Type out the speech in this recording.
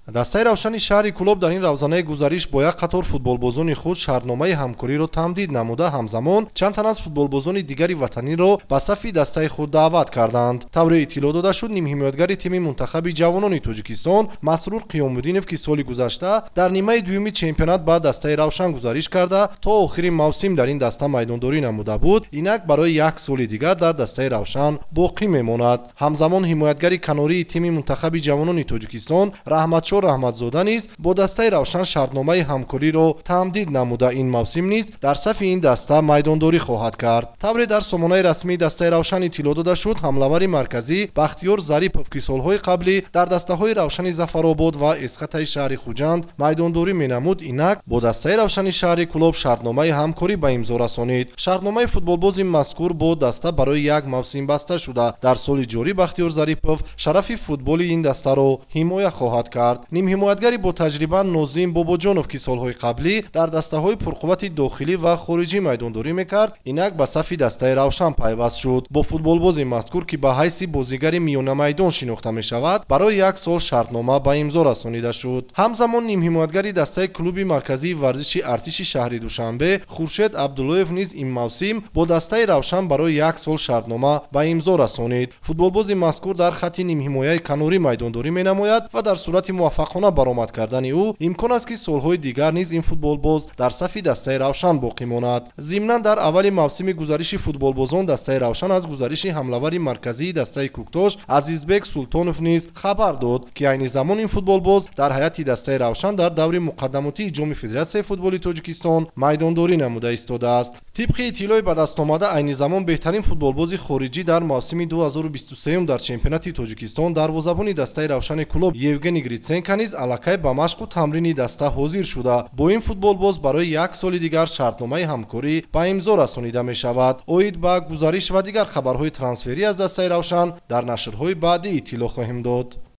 дастаи равшани шаҳри клуб дар ин равзанаи гузариш бо як қатор футболбозони худ шартномаи ҳамкориро тамдид намуда, ҳамзамон чанд тан аз футболбозони дигари ватаниро ба сафи дастаи худ даъват карданд. тавре иттилоъ дода шуд, нимҳимоятгари тими мунтахаби ҷавонони Тоҷикистон Масрур Қиёмуддинов, ки соли гузашта дар нимаи дуюми чемпионат ба дастаи равшан гузариш карда, то охири мавсим дар ин даста майдондорӣ намуда буд, инак барои як соли дигар дар дастаи равшан боқӣ мемонад. ҳамзамон ҳимоятгари канории тими мунтахаби ҷавонони Тоҷикистон Раҳматшор Раҳматзода низ бо дастаи равшан шартномаи ҳамкориро тамдид намуда, ин мавсим низ дар сафи ин даста майдондорӣ хоҳад кард. тавре дар сомонаи расмии дастаи равшан иттилоъ дода шуд, ҳамлавари марказӣ Бахтиёр Зарипов, ки солҳои қаблӣ дар дастаҳои равшани Зафаробод ва Эсхатаи шаҳри Хуҷанд майдондорӣ менамуд, инак бо дастаи равшани шаҳри клуб шартномаи ҳамкорӣ ба имзо расонид. шартномаи футболбози мазкур бо даста барои як мавсим баста шуда, дар соли ҷорӣ Бахтиёр Зарипов шарафи футболи ин дастаро ҳимоя хоҳад кард. нимҳимоятгари бо таҷриба Нозим Бобоҷонов, ки солҳои қаблӣ дар дастаҳои пурқуввати дохилӣ ва хориҷӣ майдондорӣ мекард, инак ба сафи дастаи равшан пайваст шуд. бо футболбози мазкур, ки ба ҳайси бозигари миёнамайдон шинохта мешавад, барои як сол шартнома ба имзо расонида шуд. ҳамзамон нимҳимоятгари дастаи клуби марказии варзиши артиши шаҳри Душанбе Хуршед Абдуллоев низ ин мавсим бо дастаи равшан барои як сол шартнома ба имзо расонид. футболбози мазкур дар хатти нимҳимояи канорӣ майдондорӣ менамояд ва дар сурати муваффақона баромад кардани ӯ имкон аст, ки солҳои дигар низ ин футболбоз дар сафи дастаи равшан боқӣ монад. зимнан дар аввали мавсими гузариши футболбозон дастаи равшан аз гузариши ҳамлавари марказии дастаи Куктош Азизбек Султонов низ хабар дод, ки айни замон ин футболбоз дар ҳайати дастаи равшан дар даври муқаддамотии ҷоми Федератсияи футболи Тоҷикистон майдондорӣ намуда истодааст. тибқи иттилои ба дастомада, айни замон беҳтарин футболбози хориҷӣ дар мавсими 2023 дар чемпионати Тоҷикистон дарвозабони дастаи равшани клуб Евгений Гритсенко низ аллакай ба машқу тамрини даста ҳозир шуда, бо ин футболбоз барои як соли дигар шартномаи ҳамкорӣ ба имзо расонида мешавад. оид ба гузариш ва дигар хабарҳои трансферӣ аз дастаи равшан дар нашрҳои баъдӣ иттилоъ хоҳем дод.